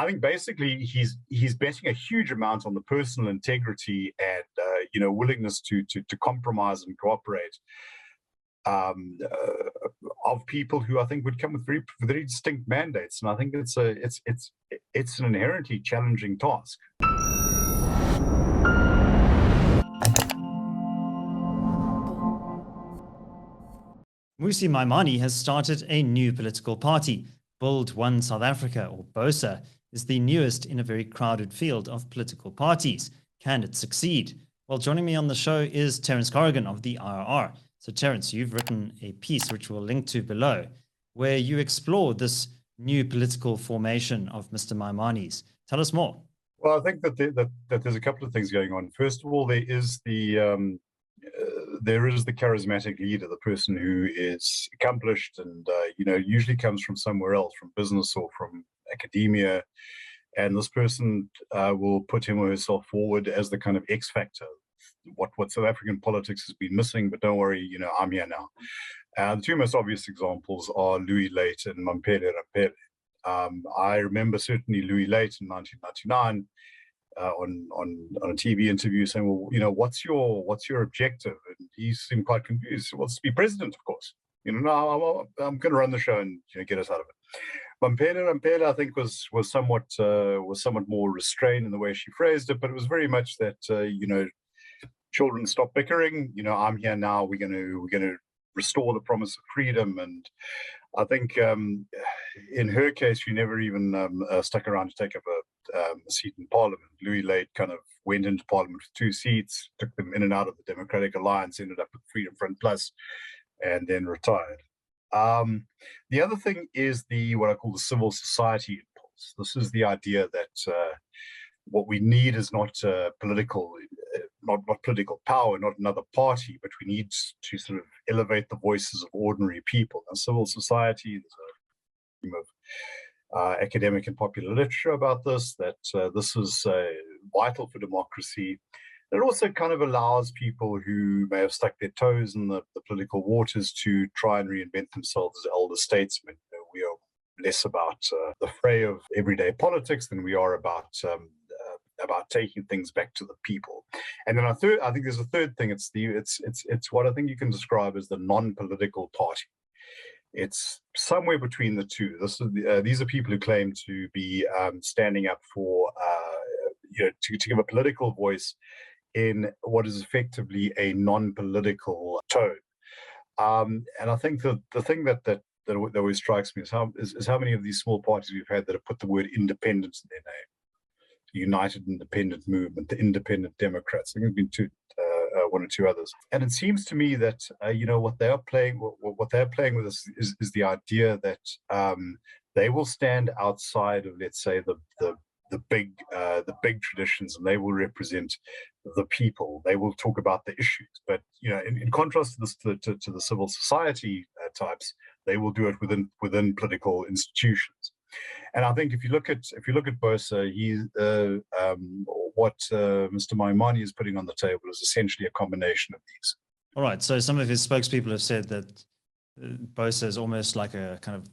I think basically he's betting a huge amount on the personal integrity and willingness to compromise and cooperate of people who I think would come with very distinct mandates, and I think it's an inherently challenging task. Mmusi Maimane has started a new political party. Build One South Africa, or BOSA, is the newest in a very crowded field of political parties. Can it succeed? Well, joining me on the show is Terence Corrigan of the IRR. So Terence, you've written a piece which we'll link to below, where you explore this new political formation of Mr. Maimane's. Tell us more. Well, I think that there's a couple of things going on. First of all, there is the charismatic leader, the person who is accomplished and usually comes from somewhere else, from business or from academia, and this person will put him or herself forward as the kind of X factor. What South African politics has been missing, but don't worry, I'm here now. The two most obvious examples are Louis Late and Mampele Rampele. I remember certainly Louis Late in 1999 on a TV interview saying, well, what's your objective? And he seemed quite confused. He wants to be president, of course. No, I'm going to run the show and get us out of it. Mampele, I think, was somewhat more restrained in the way she phrased it, but it was very much that children, stop bickering. I'm here now. We're going to restore the promise of freedom. And I think in her case, she never even stuck around to take up a seat in Parliament. Louis Late kind of went into Parliament with 2 seats, took them in and out of the Democratic Alliance, ended up with Freedom Front Plus, and then retired. The other thing is what I call the civil society impulse. This is the idea that what we need is not political power, not another party, but we need to sort of elevate the voices of ordinary people. And civil society, there's a theme of academic and popular literature about this, that this is vital for democracy. It also kind of allows people who may have stuck their toes in the political waters to try and reinvent themselves as elder statesmen. We are less about the fray of everyday politics than we are about taking things back to the people. And then I think there's a third thing. It's what I think you can describe as the non-political party. It's somewhere between the two. These are people who claim to be standing up for to give a political voice in what is effectively a non-political tone. And I think that the thing that always strikes me is how many of these small parties we've had that have put the word independence in their name. The United Independent Movement, the Independent Democrats. I think there's been one or two others. And it seems to me that what they're playing with is the idea that they will stand outside of, let's say, the big traditions, and they will represent the people. They will talk about the issues, but in contrast to the civil society types, they will do it within political institutions. And I think if you look at BOSA, what Mr. Maimane is putting on the table is essentially a combination of these. All right. So some of his spokespeople have said that BOSA is almost like a kind of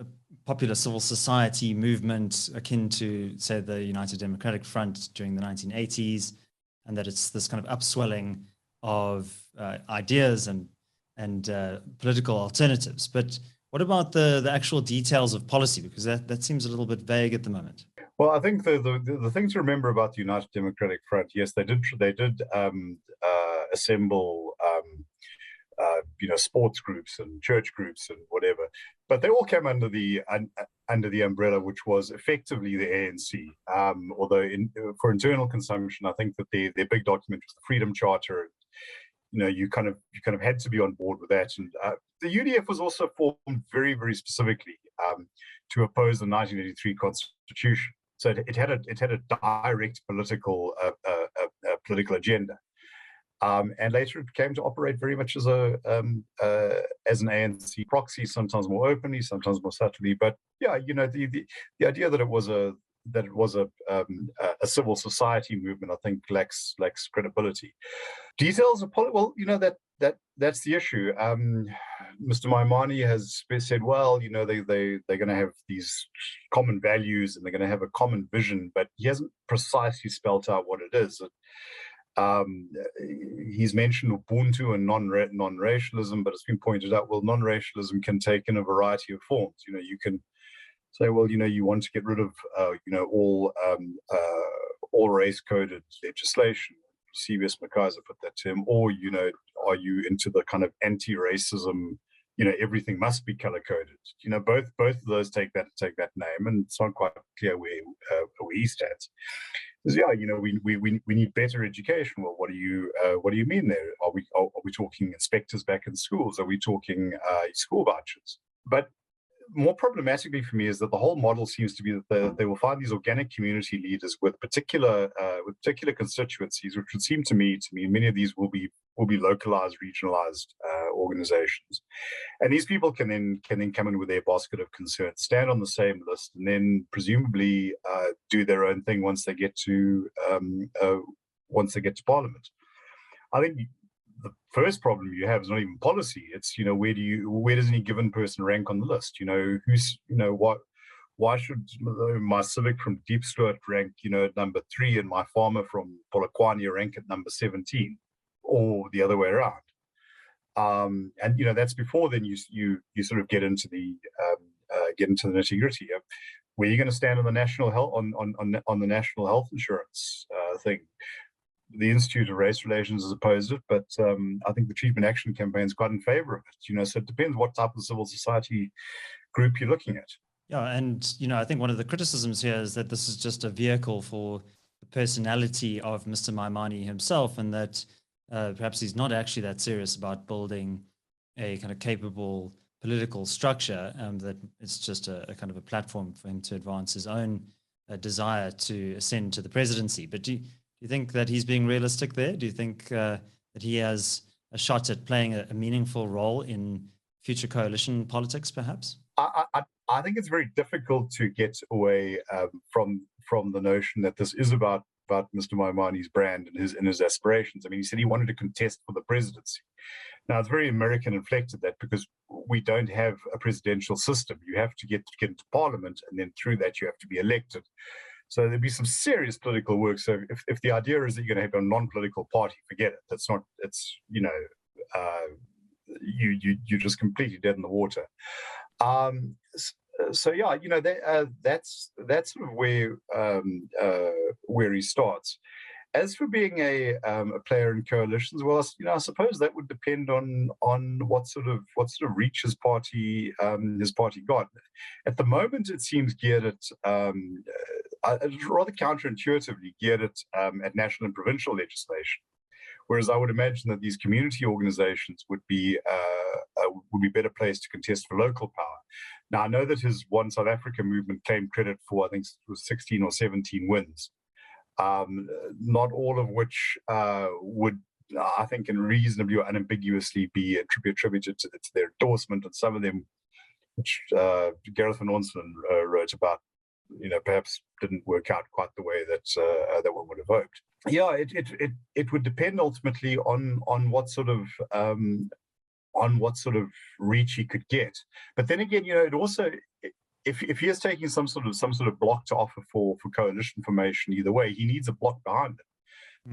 a popular civil society movement akin to, say, the United Democratic Front during the 1980s, and that it's this kind of upswelling of ideas and political alternatives. But what about the actual details of policy? Because that seems a little bit vague at the moment. Well, I think the thing to remember about the United Democratic Front, yes, they did assemble sports groups and church groups and whatever, but they all came under the umbrella, which was effectively the ANC. Although for internal consumption, I think that their big document was the Freedom Charter. You kind of had to be on board with that. And the UDF was also formed very, very specifically to oppose the 1983 Constitution. So it had a direct political agenda. And later it came to operate very much as an ANC proxy, sometimes more openly, sometimes more subtly. But yeah, the idea that it was a it was a civil society movement, I think lacks credibility. Details of well, that's the issue. Mr. Maimane has said, well, they're going to have these common values and they're going to have a common vision, but he hasn't precisely spelled out what it is. He's mentioned Ubuntu and non-racialism, but it's been pointed out, well, non-racialism can take in a variety of forms. You can say, well, you want to get rid of, all race-coded legislation. CBS McKaiser put that term, or, are you into the kind of anti-racism, everything must be color-coded? Both of those take that name, and it's not quite clear where he stands. Yeah, we need better education. Well, what do you mean there? Are we talking inspectors back in schools? Are we talking school vouchers? But more problematically for me is that the whole model seems to be that they will find these organic community leaders with particular constituencies, which would seem to me many of these will be localized, regionalized organizations, and these people can then come in with their basket of concerns, stand on the same list, and then presumably do their own thing once they get to Parliament. I think the first problem you have is not even policy. It's, where does any given person rank on the list? Why should my civic from Diepsloot rank, at number 3 and my farmer from Polokwane rank at number 17, or the other way around? And that's before then you sort of get into the nitty-gritty of where you're going to stand on the national health on the national health insurance thing. The Institute of Race Relations has opposed it, but I think the Treatment Action Campaign is quite in favor of it. So it depends what type of civil society group you're looking at. Yeah, and I think one of the criticisms here is that this is just a vehicle for the personality of Mr. Maimane himself, and that perhaps he's not actually that serious about building a kind of capable political structure, that it's just a kind of a platform for him to advance his own desire to ascend to the presidency. But do you think that he's being realistic there? Do you think that he has a shot at playing a meaningful role in future coalition politics, perhaps? I think it's very difficult to get away from the notion that this is about Mr. Maimane's brand and his aspirations. I mean, he said he wanted to contest for the presidency. Now, it's very American inflected, that because we don't have a presidential system. You have to get into Parliament, and then through that you have to be elected. So there'd be some serious political work. So if the idea is that you're going to have a non-political party, forget it. That's not. It's you're just completely dead in the water. So yeah, that's sort of where he starts. As for being a player in coalitions, well, I suppose that would depend on what sort of reach his party got. At the moment, it seems geared at rather counterintuitively geared at national and provincial legislation. Whereas I would imagine that these community organizations would be better placed to contest for local power. Now, I know that his One South Africa movement claimed credit for, I think it was 16 or 17 wins, not all of which would, I think, in reasonably or unambiguously be attributed to their endorsement, and some of them, which Gareth Van Onselen wrote about, perhaps didn't work out quite the way that one would have hoped. Yeah, it would depend ultimately on what sort of reach he could get. But then again, it also, if he is taking some sort of block to offer for coalition formation, either way, he needs a block behind it,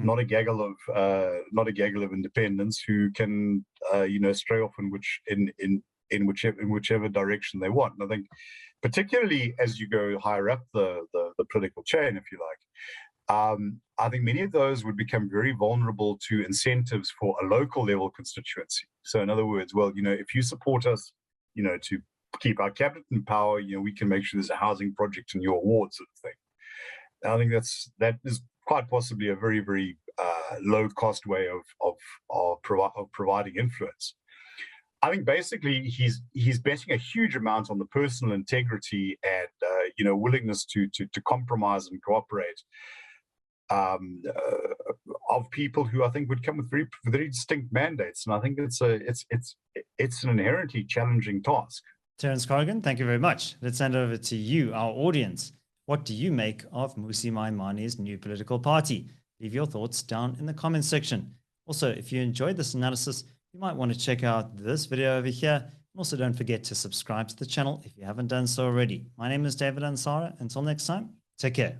not a gaggle of independents who can stray off in whichever direction they want. And I think, particularly as you go higher up the political chain, if you like, I think many of those would become very vulnerable to incentives for a local level constituency. So in other words, well, if you support us, to keep our cabinet in power, we can make sure there's a housing project in your ward, sort of thing. And I think that is quite possibly a very, very low cost way of providing influence. I think basically he's betting a huge amount on the personal integrity and willingness to compromise and cooperate of people who I think would come with very distinct mandates, and I think it's an inherently challenging task. Terence Corrigan, thank you very much. Let's hand over to you, our audience. What do you make of Mmusi Maimane's new political party? Leave your thoughts down in the comments section. Also, if you enjoyed this analysis, you might want to check out this video over here. And also don't forget to subscribe to the channel if you haven't done so already. My name is David Ansara. Until next time, take care.